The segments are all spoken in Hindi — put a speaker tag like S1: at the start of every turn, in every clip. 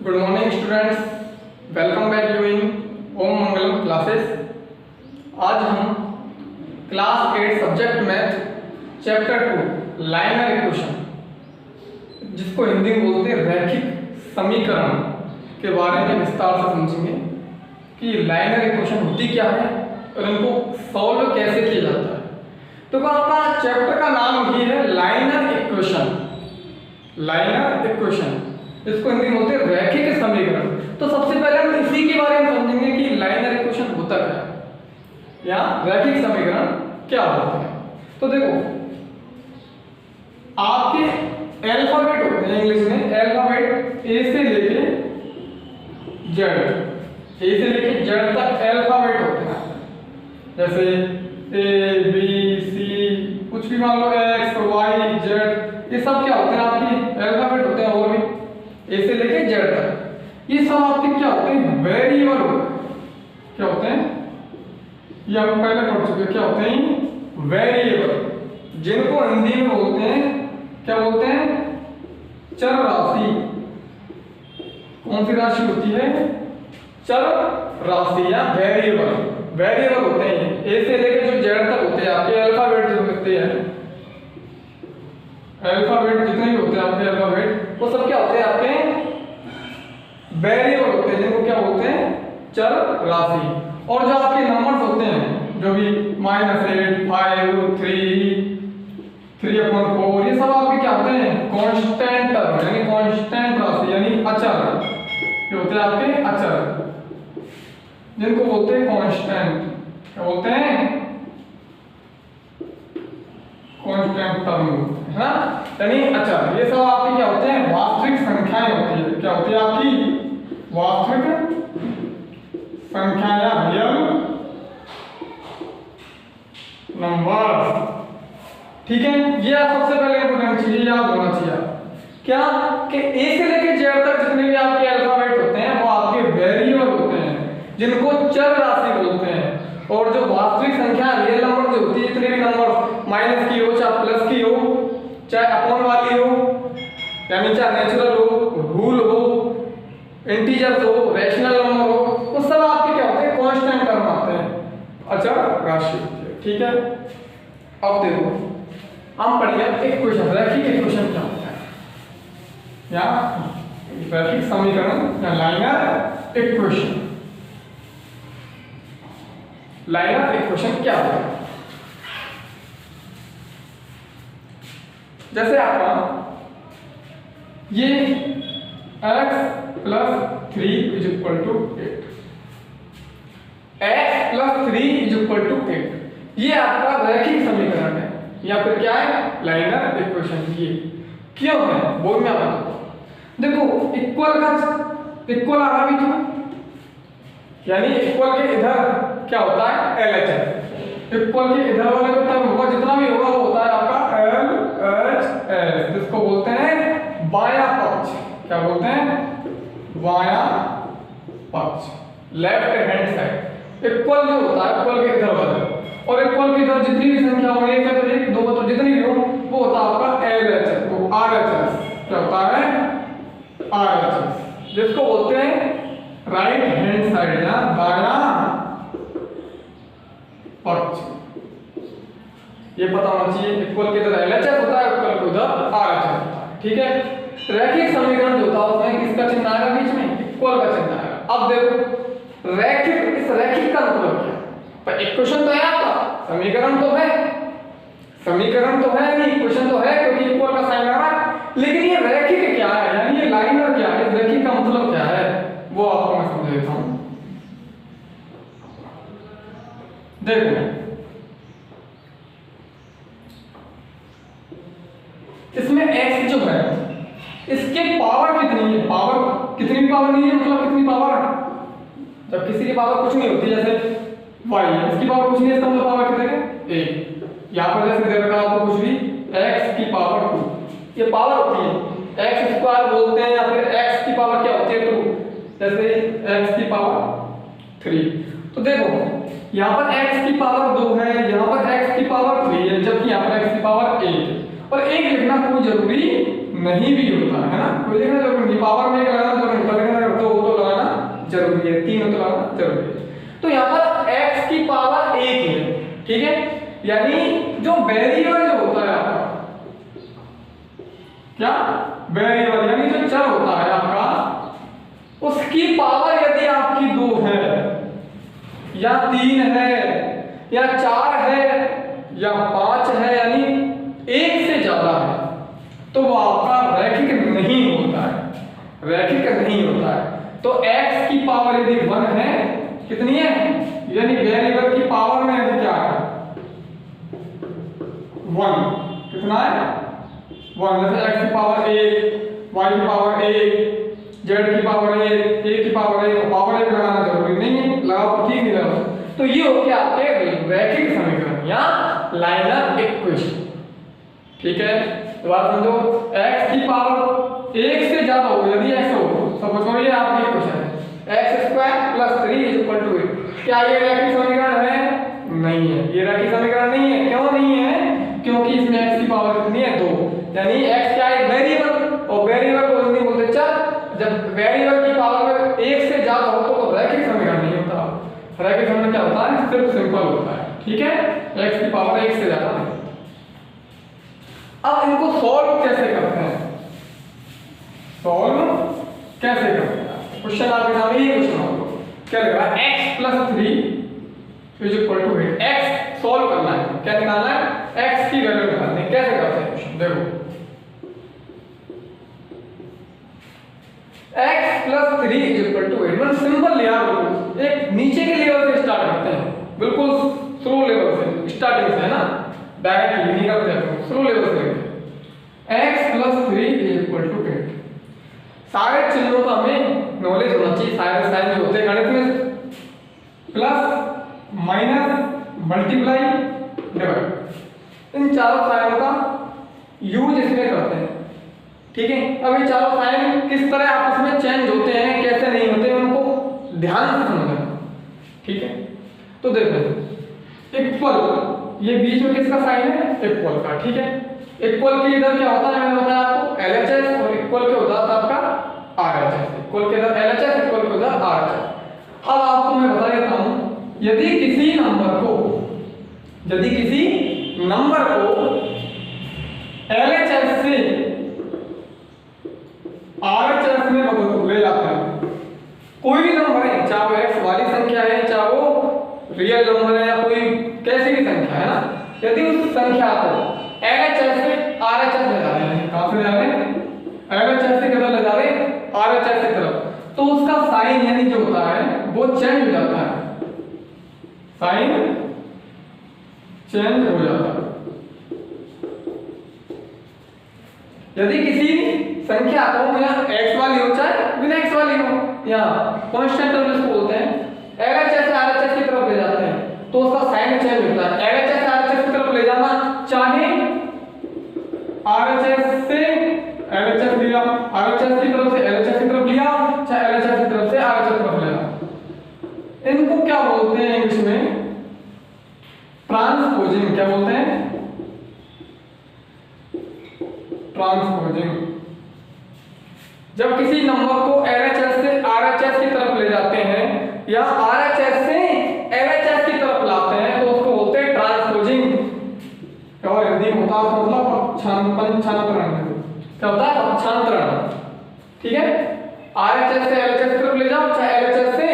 S1: Good morning students, welcome back you in Om Mangalam classes. आज हम class 8 subject math chapter 2 linear equation, जिसको हिंदी में बोलते हैं रैखिक समीकरण, के बारे में विस्तार से समझेंगे कि लाइनर इक्वेशन होती क्या है और इनको सॉल्व कैसे किया जाता है। तो आपका चैप्टर का नाम ही है लाइनर इक्वेशन। लाइनर इक्वेशन इसको हिंदी में बोलते हैं रैखिक समीकरण। तो सबसे पहले हम इसी के बारे में समझेंगे कि लाइनर इक्वेशन होता क्या है या रैखिक समीकरण क्या होता है। तो देखो, आपके अल्फाबेट होते हैं इंग्लिश में, अल्फाबेट ए से लेके जेड, ए से लेके जेड तक अल्फाबेट होते हैं। जैसे ए बी सी, कुछ भी मान लो, एक्स वाई जेड, ये सब क्या होते हैं? आपकी अल्फाबेट होते हैं। और भी ए से लेके जेड तक ये सब आपके क्या होते हैं? वेरिएबल क्या होते हैं? ये हम पहले पढ़ चुके हैं। क्या होते हैं? वेरिएबल, जिनको हिंदी में बोलते हैं, क्या बोलते हैं? चर राशि। कौन सी राशि होती है? चर राशि या वेरिएबल। वेरिएबल होते हैं ए से लेके जो जेड तक होते हैं आपके अल्फाबेट जो होते हैं, अल्फाबेट जितने भी होते हैं आपके अल्फाबेट, वो सब क्या होते हैं? आपके वेरिएबल होते हैं, जिनको क्या बोलते हैं? चर राशि। और जो आपके नंबर्स होते हैं, जो भी -8, 5, 3/4, ये सब आपके क्या होते हैं? कांस्टेंट टर्म, यानी कांस्टेंट राशि, यानी अचर। ये होते हैं आपके अचर, जिनको बोलते हैं कांस्टेंट। क्या बोलते हैं? कांस्टेंट टर्म, है ना, यानी अचर। ये सब आपकी क्या होते हैं? वास्तविक संख्याएं होती है। क्या होती है आपकी? वास्तविक संख्या या रियल नंबर। ठीक है, ये आप सबसे पहले इंपॉर्टेंट चीज याद होना चाहिए। क्या कि ए से लेके जेड तक जितने भी आपके अल्फाबेट होते हैं वो आपके वेरिएबल होते हैं, जिनको चर राशि बोलते हैं। और जो वास्तविक संख्या रियल नंबर जो होती है, जितने भी नंबर माइनस की हो, चाहे प्लस की हो, चाहे अपॉन वाली हो, यानी चाहे नेचुरल हो, रूल हो, इंटीजर्स हो, रैशनल नंबर हो, वो सब आपके क्या होते हैं? कांस्टेंट टर्म आते हैं, अचर राशि होती है। ठीक है, अब देखो हम पढ़िए इक्वेशन, रैखिक इक्वेशन क्या होता है या रैखिक समीकरण या लाइनर इक्वेशन। लाइनर इक्वेशन क्या होता है? जैसे आपका ये x + 3 = 8, x + 3 = 8, ये आपका रैखिक समीकरण है या फिर क्या है? Liner equation. ये क्यों है वो मैं बताता हूं। देखो, इक्वल आ रहा भी था, यानी इक्वल के इधर क्या होता है? LHS। इक्वल के इधर वाले जो टर्म होगा, जितना भी होगा, वो होता है आपका LHS, जिसको बोलते हैं बायां पक्ष। क्या बोलते हैं? बायां पक्ष, लेफ्ट हैंड साइड। इक्वल जो होता है इक्वल के इधर वाला, और इक्वल के इधर जितनी भी संख्या हो, 1 है तो 1, 2 तो जितनी भी हो, वो होता है आपका LHS। तो RHS क्या होता है? RHS, जिसको बोलते हैं राइट हैंड साइड या दायां पक्ष। ये पता होना चाहिए, इक्वल के इधर LHS होता है, इक्वल के उधर RHS होता है। ठीक है, रैखिक समीकरण जो होता है उसमें किसका चिन्ह आएगा? बीच में इक्वल का चिन्ह आएगा। अब देखो, रैखिक, इस रैखिक का मतलब क्या है? पर इक्वेशन तो है आपका, समीकरण तो है, समीकरण तो है, नहीं इक्वेशन तो है, क्योंकि इक्वल का साइन आ रहा है। लेकिन ये रैखिक क्या है, यानी ये लाइनर क्या है? रैखिक का मतलब क्या है वो आपको मैं समझा देता हूं। देखो, इसमें x जो है, इसके पावर कितनी है? पावर कितनी भी पावर नहीं है, मतलब कितनी पावर है? जब किसी की पावर कुछ नहीं होती, जैसे y है, इसकी पावर कुछ नहीं है, इसका मतलब पावर कितने है? 1। यहां पर जैसे दे रखा आपको कुछ भी, x की पावर 2, ये पावर होती है। x² बोलते हैं, या फिर x की पावर क्या होती है? 2, जैसे x की पावर 3। तो देखो, यहाँ पर x की पावर 2 है, यहाँ पर x की पावर 3 है, जबकि यहाँ पर x की पावर 1 है। और 1 लिखना कोई जरूरी नहीं भी होता है ना, कोई देखना जरूरी नहीं, पावर में लगाना जरूरी नहीं, अगर दो हो तो लगाना जरूरी है, तीन हो तो लगाना जरूरी है। तो यहाँ पर x की पावर एक है, ठीक है, यानी जो वेरिएबल जो होता है आपका, क्या वेरिएबल यानी जो चर होता है आपका, उसकी पावर यदि आपकी 2 है या 3 है या 4 है या 5 है, यानी 1 से ज्यादा है, तो वो आपका रैखिक नहीं होता है, रैखिक नहीं होता है। तो x की पावर यदि 1 है, कितनी है, यानी वेरिएबल की पावर में यदि क्या है 1, कितना है 1, जैसे x की पावर 1, y की पावर 1, z की पावर 1, a की पावर 1, पावर 1 लगाना जरूरी नहीं है, लगाओ तो ठीक नहीं लगाओ। तो ये हो गया आपके रैखिक समीकरण या लाइनर इक्वेशन, ठीक है। तो बात समझो, x की पावर 1 से ज्यादा हो, यदि x हो, सपोज करो ये आपकी इक्वेशन है x² + 3 = 8, क्या ये रैखिक समीकरण है? नहीं है, ये रैखिक समीकरण नहीं है। क्यों नहीं है? क्योंकि इसमें x की पावर कितनी है 2, यानी x क्या है वेरिएबल, और वेरिएबल को नहीं बोलते चर। जब वेरिएबल की पावर 1 से ज्यादा हो तो रैखिक समीकरण नहीं होता, रैखिक समीकरण क्या होता है, सिर्फ सिंपल होता है, ठीक है, x की पावर 1 से ज्यादा नहीं। अब इनको सॉल्व कैसे करते हैं, सॉल्व कैसे करते हैं, क्वेश्चन आपके सामने ये क्वेश्चन होगा, क्या लग रहा है x + 3 = 8, x सॉल्व करना है, क्या निकालना है, x की वैल्यू निकालनी है। कैसे करते हैं क्वेश्चन, देखो x + 3 = 8, मतलब सिंपल लिया, एक नीचे के लेवल से स्टार्ट करते हैं, बिल्कुल स्लो लेवल से, स्टार्टिंग से है ना, डायरेक्ट नहीं करते हैं, स्लो लेवल से लेते हैं। x + 3 = 8, सारे चिन्हों का हमें नॉलेज होना चाहिए, सारे साइन जो होते हैं गणित में, प्लस माइनस मल्टीप्लाई डिवाइड, इन चारों साइनों का यूज इसमें करते हैं, ठीक है। अब ये चारों साइन किस तरह आपस में चेंज होते हैं, कैसे नहीं होते, उनको ध्यान से समझना, ठीक है। तो देखो इक्वल, ये बीच में किसका साइन है, इक्वल का, ठीक है। इक्वल के इधर क्या होता है, मैंने बताया आपको LHS, और इक्वल के उधर आपका RHS, इक्वल के इधर LHS, इक्वल के उधर RHS। अब आपको मैं बता देता हूं, यदि किसी नंबर को LHS से RHS में बदल ले जाते हैं, कोई भी नंबर है, चाहे वो x वाली संख्या है, चाहे वो रियल नंबर है, या कोई कैसी भी संख्या है ना, यदि उस संख्या को LHS से RHS में जा रहे हैं, कहां से जा रहे हैं, LHS से किधर ले जा रहे हैं, RHS की तरफ, तो उसका साइन यानी जो होता है वो चेंज हो जाता है, साइन चेंज हो जाता है। यदि किसी संख्या को या x वाली हो चाहे बिना x वाली हो, या कांस्टेंट टर्म इसको बोलते हैं, LHS से RHS की तरफ ले जाते हैं, तो उसका साइन चेंज होता है। LHS से RHS की तरफ ले जाना, चाहे RHS से LHS लिया, RHS की तरफ से LHS की तरफ लिया, चाहे LHS की तरफ से RHS की तरफ लिया, इनको क्या बोलते हैं इंग्लिश में, ट्रांसपोजिंग। क्या बोलते हैं, ट्रांसपोजिंग। जब किसी नंबर को LHS से RHS की तरफ ले जाते हैं या RHS से LHS की तरफ लाते हैं, तो उसको बोलते हैं ट्रांसपोजिंग। और हिंदी में होता है मतलब पंचांतरण, क्या होता है, पक्षांतरण, ठीक है। RHS से LHS की तरफ ले जाओ, चाहे LHS से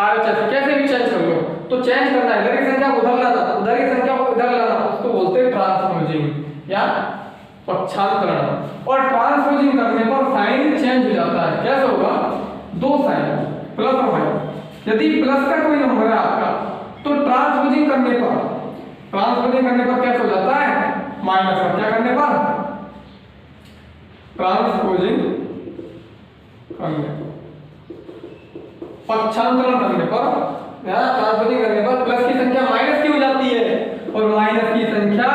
S1: RHS, कैसे भी चेंज कर लो, तो चेंज करना है, इधर की संख्या को उधर लाना, उधर की संख्या को इधर लाना, उसको बोलते हैं ट्रांसपोजिंग या पक्षांतरण। और ट्रांसपोजिंग करने पर साइन चेंज हो जाता है, कैसे होगा, दो साइन प्लस और माइनस, यदि प्लस का कोई नंबर है आपका, तो ट्रांसपोजिंग करने पर कैसे हो जाता है, माइनस का, क्या करने पर, ट्रांसपोजिंग करने पर, पक्षांतरण करने पर, यहां ट्रांसपोजिंग करने पर प्लस की संख्या माइनस की हो जाती है और माइनस की संख्या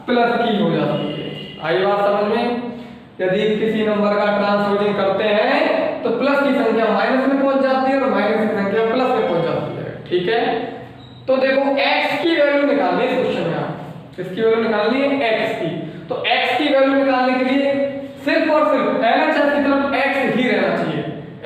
S1: प्लस की हो जाती है। आई बात समझ में, यदि किसी नंबर का ट्रांसपोजिंग करते हैं तो प्लस की संख्या माइनस में पहुंच जाती है और माइनस की संख्या प्लस में पहुंच जाती है, ठीक है। तो देखो x की वैल्यू निकालनी है इस क्वेश्चन में, इसकी वैल्यू निकालनी है x की, तो x की वैल्यू निकालने के लिए सिर्फ और सिर्फ एलएचएस की तरफ एक्स ही रहना चाहिए,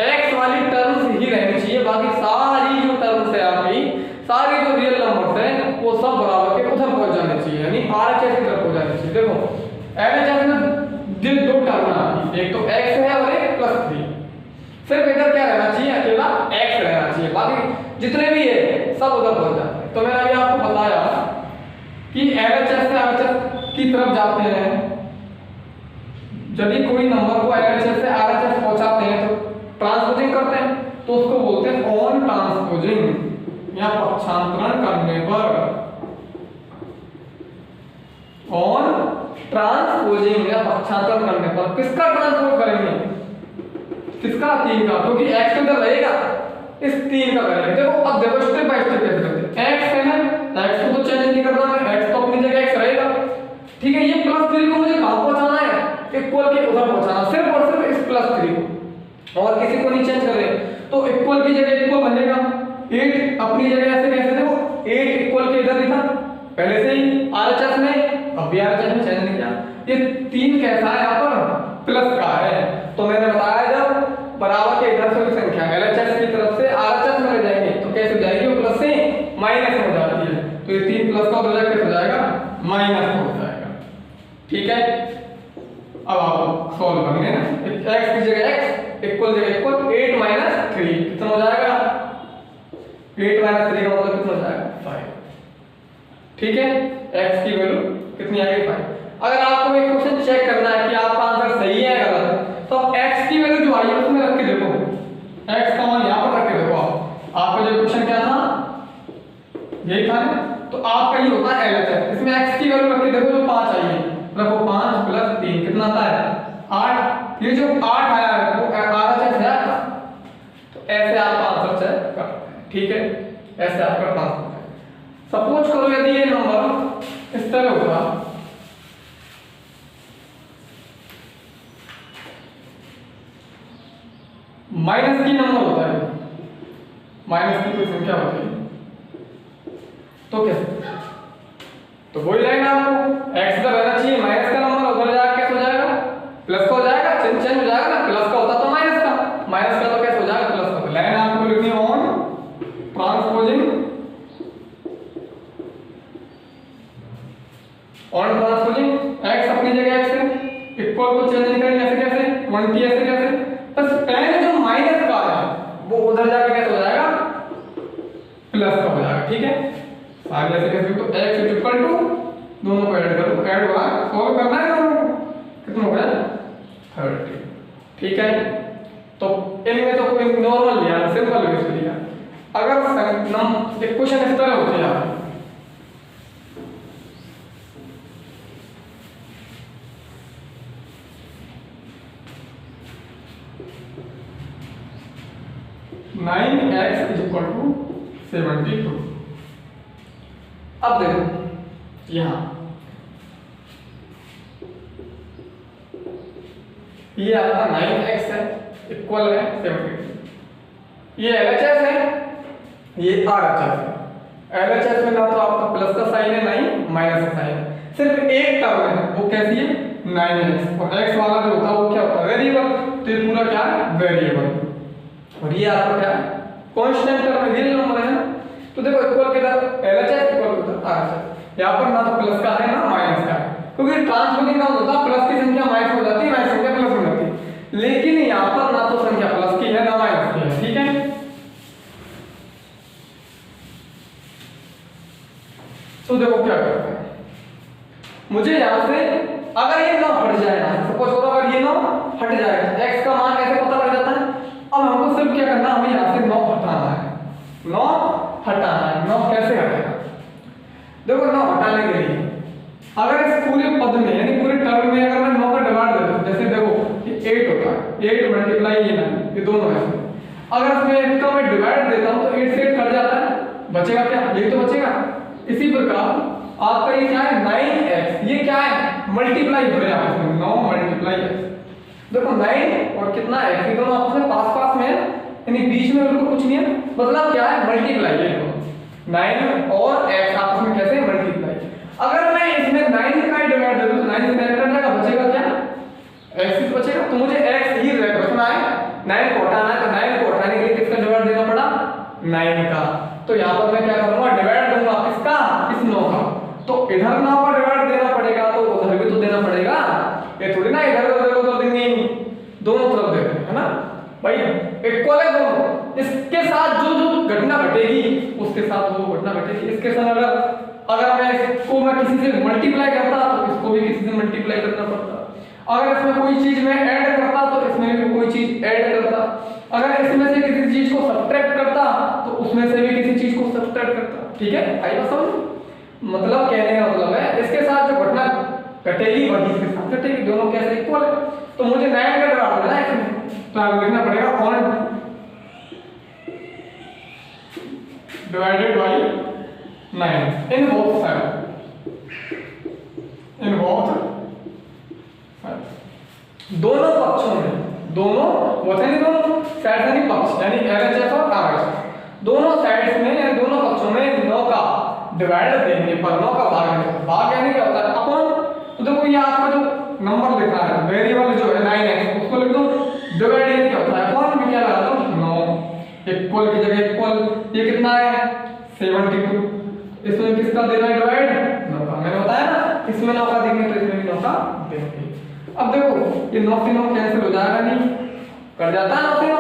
S1: एक्स वाली टर्म्स ही रहनी चाहिए, बाकी सारी जो टर्म्स है आपकी, सारी जो रियल नंबर्स है वो सब बराबर के उधर पहुंच जाने चाहिए, यानी आरएचएस की तरफ पहुंच जाने चाहिए। देखो एलएचएस में जो दो टर्म है, एक तो x है और एक +3, सिर्फ इधर क्या रहना चाहिए, अकेला x रहना चाहिए, बाकी जितने भी है सब उधर पहुंच जाते हैं। तो मैंने अभी आपको बताया कि एलएचएस से आरएचएस की तरफ जाते हैं, यदि कोई नंबर को एलएचएस से आरएचएस पहुंचाते हैं तो ट्रांसपोजिंग करते हैं, तो उसको बोलते हैं ऑन ट्रांसपोजिंग या पक्षांतरण करने पर, ऑन ट्रांसपोजिंग या पक्षांतरण करने पर। किसका ट्रांसपोज करेंगे, किसका, 3 का, क्योंकि x के अंदर रहेगा, इस 3 का करेंगे। देखो अब देखो स्टेप बाय स्टेप कैसे करते हैं। x है ना, x को तो चेंज नहीं करना है, x तो अपनी जगह x रहेगा, ठीक है। ये +3 को मुझे कहां पहुंचाना है, इक्वल के उधर पहुंचाना, सिर्फ और सिर्फ इस +3 को, और किसी को नहीं चेंज कर रहे। तो इक्वल की जगह इक्वल बनेगा, 8 अपनी जगह ऐसे कैसे, देखो 8 इक्वल के इधर लिखा पहले से ही आरएचएस में, अब भी आरएचएस में चेंज नहीं किया। ये 3 कैसा है, यहाँ पर प्लस का है, तो मैंने बताया जब बराबर के इधर से कोई संख्या एलएचएस की तरफ से आरएचएस में ले जाएंगे तो कैसे हो जाएगी, वो प्लस से माइनस हो जाती है, तो ये 3 प्लस का हो जाएगा, कैसे हो जाएगा, माइनस हो जाएगा, ठीक है। अब आप सॉल्व करेंगे ना, x की जगह x, इक्वल जगह इक्वल, 8 - 3 कितना हो जाएगा, 8 - 3 का मतलब कितना हो जाएगा, 5, ठीक है। x की वैल्यू कितनी आ गई, 5। अगर आपको एक क्वेश्चन चेक करना है कि आपका आंसर सही है या गलत, तो आप x की वैल्यू जो आई है उसमें रख के देखो, x का मान यहां पर रख के देखो। आपका जो क्वेश्चन क्या था, यही था, तो आपका ये होता है एलएचएस, इसमें x की वैल्यू रख के देखो, जो 5 आई है, रखो 5 + 3 कितना आता है, 8। ये जो 8 आया है वो आरएचएस है आपका, तो ऐसे आप आंसर चेक करते हैं, ठीक है, ऐसे आपका ट्रांसफर है। सपोज करो यदि ये नंबर इस तरह होगा, माइनस की नंबर होता है, माइनस की कोई संख्या होती है, तो कैसे, तो वही लाइन आपको x का रहना चाहिए, माइनस का नंबर उधर जाएगा, कैसे हो जाएगा, प्लस का हो जाएगा, चेंज हो जाएगा ना, प्लस का होता तो माइनस का, माइनस का तो कैसे हो जाएगा, प्लस का। लाइन आपको लिखनी है on transposing, on transposing, x अपनी जगह x है, इक्वल को चेंज नहीं करेंगे, ऐसे कैसे, 20 ऐसे कैसे, बस पहले जो माइनस का है वो उधर जाके कैसे हो जाएगा, प्लस का हो जाएगा, ठीक है। आगे ऐसे कैसे, तो x इक्वल टू, दोनों को ऐड करो, ऐड हुआ, सॉल्व करना है दोनों को, कितना हो गया, 30, ठीक है। तो इनमें तो कोई नॉर्मल लिया, सिंपल वे से लिया। अगर इक्वेशन इस तरह होती है, nine x is equal to 72। अब देखो यहां ये आपका 9x है, इक्वल है 72, ये LHS है, ये RHS है। LHS में ना तो आपका प्लस का साइन है, नहीं माइनस का साइन है, सिर्फ एक टर्म है, वो कैसी है, 9x, और x वाला जो होता है वो क्या होता है, वेरिएबल, तो ये पूरा क्या है, वेरिएबल, और ये आपका क्या है, कांस्टेंट टर्म है, रियल नंबर है। तो देखो इक्वल के साथ LHS इक्वल होता है RHS, यहाँ पर ना तो प्लस का है ना माइनस का है, क्योंकि ट्रांसपोजिंग का होता है प्लस की संख्या माइनस हो जाती है, माइनस संख्या प्लस हो जाती है, लेकिन यहाँ पर ना तो संख्या प्लस की है ना माइनस की है, ठीक है। तो देखो क्या करते हैं, मुझे यहाँ से अगर ये 9 हट जाए, सपोज करो अगर ये 9 हट जाए, x का मान कैसे पता लग जाता है। अब हमको सिर्फ क्या करना है, हमें यहाँ से 9 हटाना है, 9 हटाना है। 9 कैसे हटेगा, देखो 9 हटाने के लिए अगर इस पूरे पद में यानी पूरे टर्म में अगर मैं 9 का डिवाइड देता हूं, जैसे देखो कि 8 होता है, 8 मल्टीप्लाई ये 9, ये दोनों है, अगर इसमें 8 का मैं डिवाइड देता हूं तो 8 से 8 कट जाता है, बचेगा क्या, ये तो बचेगा। इसी प्रकार आपका ये क्या है 9x, ये क्या है मल्टीप्लाई हो रहा है आपस में, 9 मल्टीप्लाई x, देखो 9 और कितना x, ये दोनों आपस में पास पास में है, यानी बीच में बिल्कुल कुछ नहीं है, मतलब क्या है मल्टीप्लाई है, 9 और x आपस में कैसे मल्टीप्लाई। अगर मैं इसमें 9 का डिवाइड दे दूं तो 9 से 9 कट जाएगा, बचेगा क्या x तो इधर ना पर डिवाइड देना पड़ेगा तो उधर भी तो देना पड़ेगा, ये थोड़ी ना इधर उधर देंगे, दोनों तरफ देते हैं, है ना भाई, इक्वल है दोनों। इसके साथ जो जो घटना घटेगी उसके साथ वो घटना घटेगी। इसके साथ अगर मैं इसको मैं किसी से मल्टीप्लाई करता तो इसको भी किसी से मल्टीप्लाई करना पड़ता। अगर इसमें कोई चीज मैं ऐड करता तो इसमें भी कोई चीज ऐड करता। अगर इसमें से किसी चीज को सब्ट्रैक्ट करता तो उसमें से भी किसी चीज को सब्ट्रैक्ट करता। ठीक है, आई बात समझ? मतलब कहने का मतलब है इसके साथ जो घटना घटेगी वही इसके साथ घटेगी, दोनों कैसे इक्वल है। तो मुझे 9 का जवाब देना है इसमें, तो आप लिखना पड़ेगा on divided by 9 in both side, in both दोनों पक्षों में, दोनों वचन ही दोनों साइड से नहीं पक्ष यानी LHS और RHS दोनों साइड्स में यानी दोनों पक्षों में 9 का डिवाइड देने पर 9 का भाग देने, भाग यानी क्या होता है अपन, तो देखो ये आपका जो नंबर लिखा है वेरिएबल जो है 9x उसको लिख दो, डिवाइड यानी क्या होता है अपन में क्या लगा दो 9, इक्वल की जगह इक्वल, ये कितना है 72, इसमें किसका देना है डिवाइड 9 का, मैंने बताया ना इसमें 9 का देंगे तो इसमें भी 9 का देंगे। अब देखो ये 9 से 9 कैंसिल हो जाएगा, नहीं कट जाता है 9 से 9,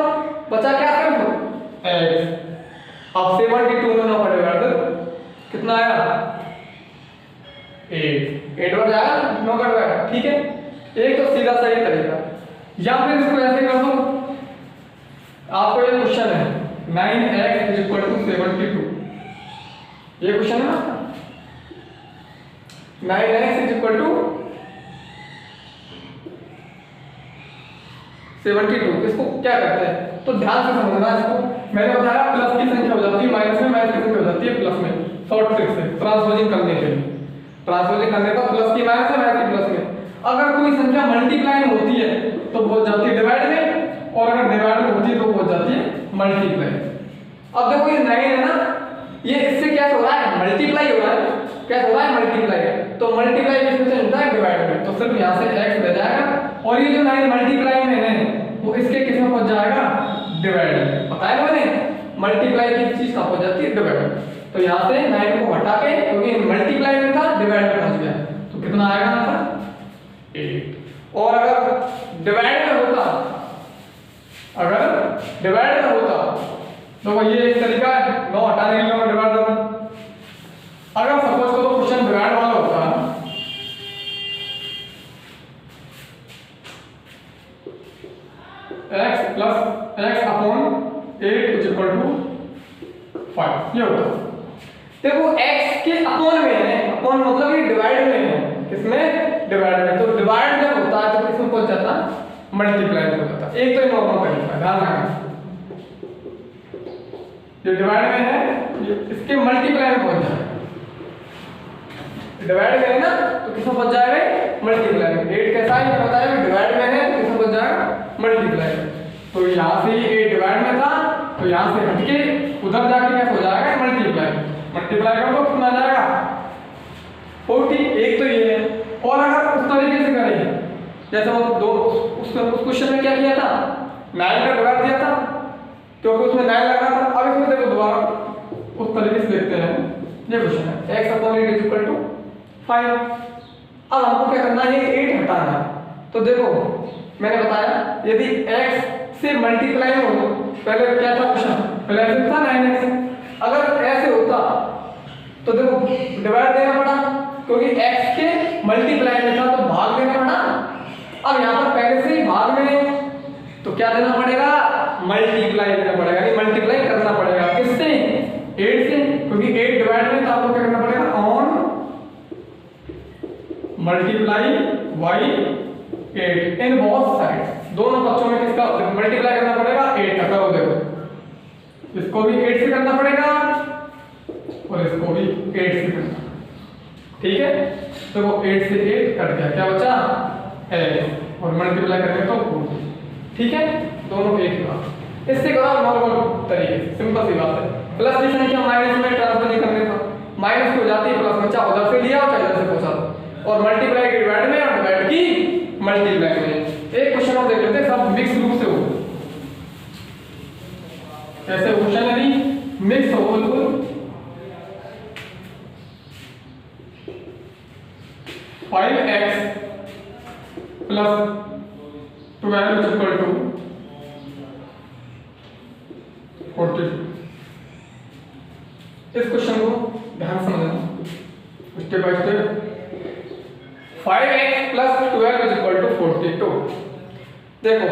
S1: बचा क्या कर दो x। अब 72 में 9 का डिवाइड कितना आया 8 बढ़ जाएगा 9 का डिवाइड। ठीक है, एक तो सीधा सही तरीका, या फिर इसको ऐसे कर दो, आपको ये क्वेश्चन है 9x = 72, ये क्वेश्चन है ना 9x = 72, इसको क्या करते हैं तो ध्यान से समझना इसको, मैंने बताया प्लस की संख्या हो जाती है माइनस में, माइनस की संख्या हो जाती है प्लस में, शॉर्ट ट्रिक से ट्रांसपोजिंग करने के लिए, ट्रांसपोजिंग करने पर प्लस की माइनस में, माइनस की प्लस में। अगर कोई संख्या मल्टीप्लाई में होती है तो वो जाती है डिवाइड में, और अगर डिवाइड में होती है तो वो जाती है मल्टीप्लाई। अब देखो ये 9 है ना, ये इससे क्या हो रहा है मल्टीप्लाई हो रहा है, क्या हो रहा है मल्टीप्लाई, तो मल्टीप्लाई किसमें से होता है डिवाइड में, तो सिर्फ यहाँ से x रह जाएगा, और ये जो 9 मल्टीप्लाई में है वो इसके किस में पहुंच जाएगा डिवाइड में। पता है मैंने मल्टीप्लाई की चीज कहां पहुंच जाती है डिवाइड, तो यहाँ से 9 को हटा के क्योंकि मल्टीप्लाई में था डिवाइड में पहुंच गया, तो कितना आएगा आंसर 8। और अगर डिवाइड में होता, अगर डिवाइड में होता तो ये एक तरीका है 9 हटाने के लिए और डिवाइड करना। अगर सपोज करो क्वेश्चन डिवाइड वाला होता x + x/8 = 5, ये होता। देखो x के अपॉन में है, अपॉन मतलब ये डिवाइड में है, किसमें डिवाइड में, तो डिवाइड जब होता है तो किसमें पहुंच जाता मल्टीप्लाई में हो जाता। एक तो ये नॉर्मल तरीका है, ध्यान रखना ये डिवाइड में है ये इसके मल्टीप्लाई में पहुंच जाएगा, डिवाइड में है ना तो किसमें पहुंच जाएगा मल्टीप्लाई में। 8 कैसा है ये बताया, डिवाइड में है तो किसमें पहुंच जाएगा मल्टीप्लाई में। तो यहाँ से ये 8 डिवाइड में था तो यहाँ से हटके उधर जाके क्या हो जाएगा मल्टीप्लाई, मल्टीप्लाई करो तो कितना आ जाएगा 40। एक तो ये है, और अगर उस तरीके से करें जैसे वो दो उस क्वेश्चन में क्या किया था 9 का डिवाइड दिया था क्योंकि उसमें 9 लगा था। अब इसमें देखो दोबारा उस तरीके से देखते हैं, ये क्वेश्चन है x/8 = 5। अब हमको क्या करना है 8 हटाना है, तो देखो मैंने बताया यदि x से मल्टीप्लाई हो, पहले क्या था क्वेश्चन, पहले ऐसे था 9x, अगर ऐसे होता तो देखो डिवाइड देना पड़ा क्योंकि x के मल्टीप्लाई में था तो भाग देना पड़ा। अब यहाँ पर पहले से ही भाग में तो क्या देना पड़ेगा मल्टीप्लाई देना पड़ेगा, यानी मल्टीप्लाई करना पड़ेगा किससे 8 से, क्योंकि 8 डिवाइड में तो आपको क्या करना पड़ेगा on multiply by 8 in both sides, दोनों पक्षों में किसका मल्टीप्लाई करना पड़ेगा 8 का। करो देखो इसको भी 8 से करना पड़ेगा और इसको भी 8 से करना, ठीक है। तो वो 8 से 8 कट गया, क्या बचा 8 और मल्टीप्लाई करेंगे तो 4, ठीक है, दोनों एक ही बात। इससे करो नॉर्मल तरीके से, सिंपल सी बात है। प्लस की संख्या माइनस में ट्रांसफर नहीं करने पर माइनस की हो जाती है प्लस में, चाहे उधर से लिया चाहे इधर से पहुंचा दो, और मल्टीप्लाई की डिवाइड में और डिवाइड की मल्टीप्लाई में। एक क्वेश्चन और देख लेते हैं, सब मिक्स रूप से हो, कैसे क्वेश्चन है मिक्स हो बिल्कुल। 5x plus 12 is equal to 42। इस क्वेश्चन को ध्यान से समझना step by step. 5x plus 12 is equal to 42। देखो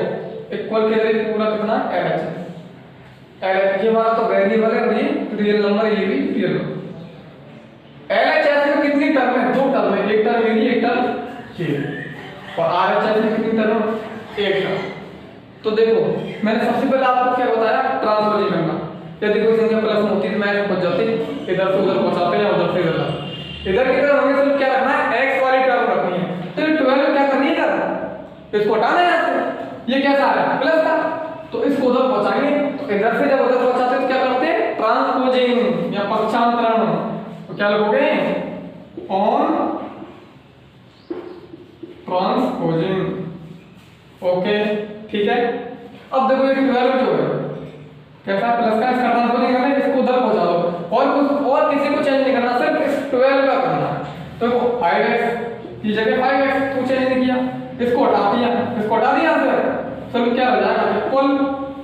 S1: इक्वल के लिए पूरा कितना LHS ये हमारा तो वेरिएबल है और ये रियल नंबर, ये भी रियल नंबर। LHS में कितनी टर्म है? 2 टर्म है, एक टर्म ये, एक टर्म ये। और RHS में कितनी टर्म? एक टर्म। तो देखो मैंने सबसे पहले आपको क्या बताया, ट्रांसपोजिंग करना। यदि कोई संख्या प्लस में होती है तो मैं पहुंच जाती, इधर से उधर पहुंचाते हैं, उधर से इधर। इधर की तरफ हमें सिर्फ क्या रखना है, x वाली टर्म रखनी है। तो 12 क्या करनी है इधर, इसको हटाना है यहाँ से। ये कैसा है? प्लस का, तो इसको उधर पहुंचाएंगे। तो इधर से जब उधर पहुंचाते हैं तो क्या करते हैं, ट्रांसपोजिंग या पक्षांतरण। तो क्या लिखोगे, ऑन ट्रांसपोजिंग। ओके ठीक है। अब देखो ये 12 जो है कैसा प्लस का, इसका ट्रांसपोजिंग करना है, इसको उधर पहुंचा दो और कुछ और किसी को चेंज नहीं करना, सिर्फ इस 12 का करना है। तो 5x की जगह 5x को चेंज नहीं किया, इसको हटा दिया, इसको हटा दिया से सिर्फ क्या हो जाएगा, इक्वल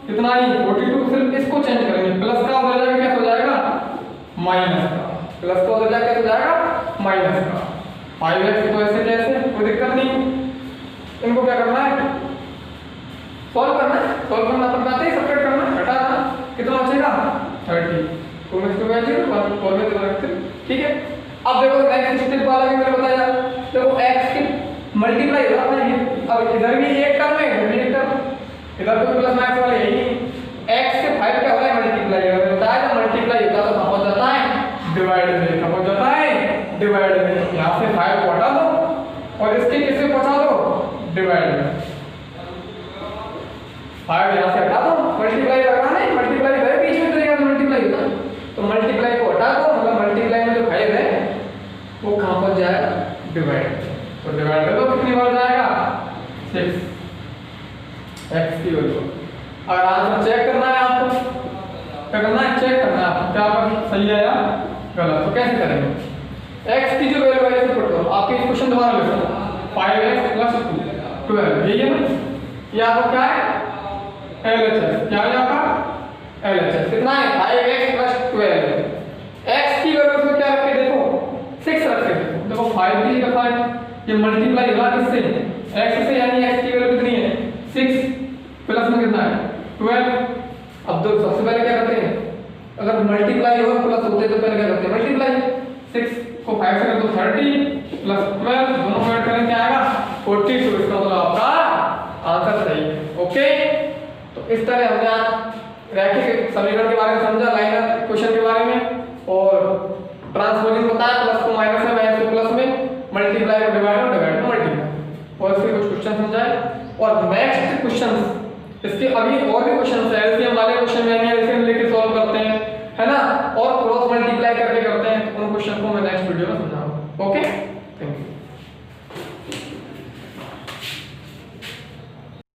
S1: कितना ही 42। सिर्फ इसको चेंज करेंगे, प्लस का उधर जाएगा कैसे हो जाएगा, माइनस का। प्लस का उधर जाएगा कैसे हो जाएगा, माइनस का। 5x तो ऐसे जैसे कोई दिक्कत नहीं। इनको क्या करना है, सॉल्व करना है। सॉल्व करना अपन बात है, सेपरेट करना, हटाना। कितना बचेगा 30। तो मैं इसको वैल्यू और में दिखा रखते हैं, ठीक है। अब देखो नेक्स्ट स्टेप वाला भी मैंने बताया, देखो x के मल्टीप्लाई हो रहा है। अब इधर भी एक टर्म है, इधर भी एक टर्म, इधर तो प्लस माइनस वाले यही x से 5 क्या हो रहा है, मल्टीप्लाई हो रहा है। बताया था मल्टीप्लाई होता तो कहां पहुंच जाता है, डिवाइड में। कहां पहुंच जाता है, डिवाइड में। यहां से 5 को हटा दो और इसके किससे पहुंचा दो, डिवाइड में। 5 यहां से हटा दो, मल्टीप्लाई लगाना है, मल्टीप्लाई है बीच में तरीका से मल्टीप्लाई होता है। तो मल्टीप्लाई को हटा दो, मतलब मल्टीप्लाई में जो 5 है वो कहां पहुंच जाएगा, डिवाइड। तो डिवाइड कर दो, कितनी बार जाएगा, 6 x की वैल्यू। अगर आंसर चेक करना है आपको, क्या करना है, चेक करना है आपको क्या पर सही है या गलत। तो कैसे करेंगे, x की जो वैल्यू है इसे पुट करो। आपके इस क्वेश्चन दोबारा लिखो, 5x प्लस 2 12, यही है ना। ये आपका क्या है, LHS। क्या है आपका LHS, कितना है 5x प्लस 12। x की वैल्यू में क्या रखे, देखो 6 रखे। देखो 5 की जगह 5, ये मल्टीप्लाई होगा किससे, x से, यानी x की वैल्यू कितनी है 6 प्लस में कितना है 12। अब दो सबसे पहले क्या करते हैं, अगर मल्टीप्लाई और प्लस होते तो पहले क्या करते हैं, मल्टीप्लाई। 6 को 5 से कर दो 30 प्लस 12, दोनों को ऐड करें क्या आएगा 42। इसका मतलब आपका आंसर सही है। ओके, तो इस तरह हमने आज रैखिक समीकरण के बारे में समझा, लाइनर क्वेश्चन के बारे में, और ट्रांसपोजिंग बताया, प्लस को माइनस में, माइनस को प्लस में, मल्टीप्लाई को डिवाइड और डिवाइड को मल्टीप्लाई, और इसके कुछ क्वेश्चन समझाए। और नेक्स्ट क्वेश्चन, इसके अभी और भी क्वेश्चन है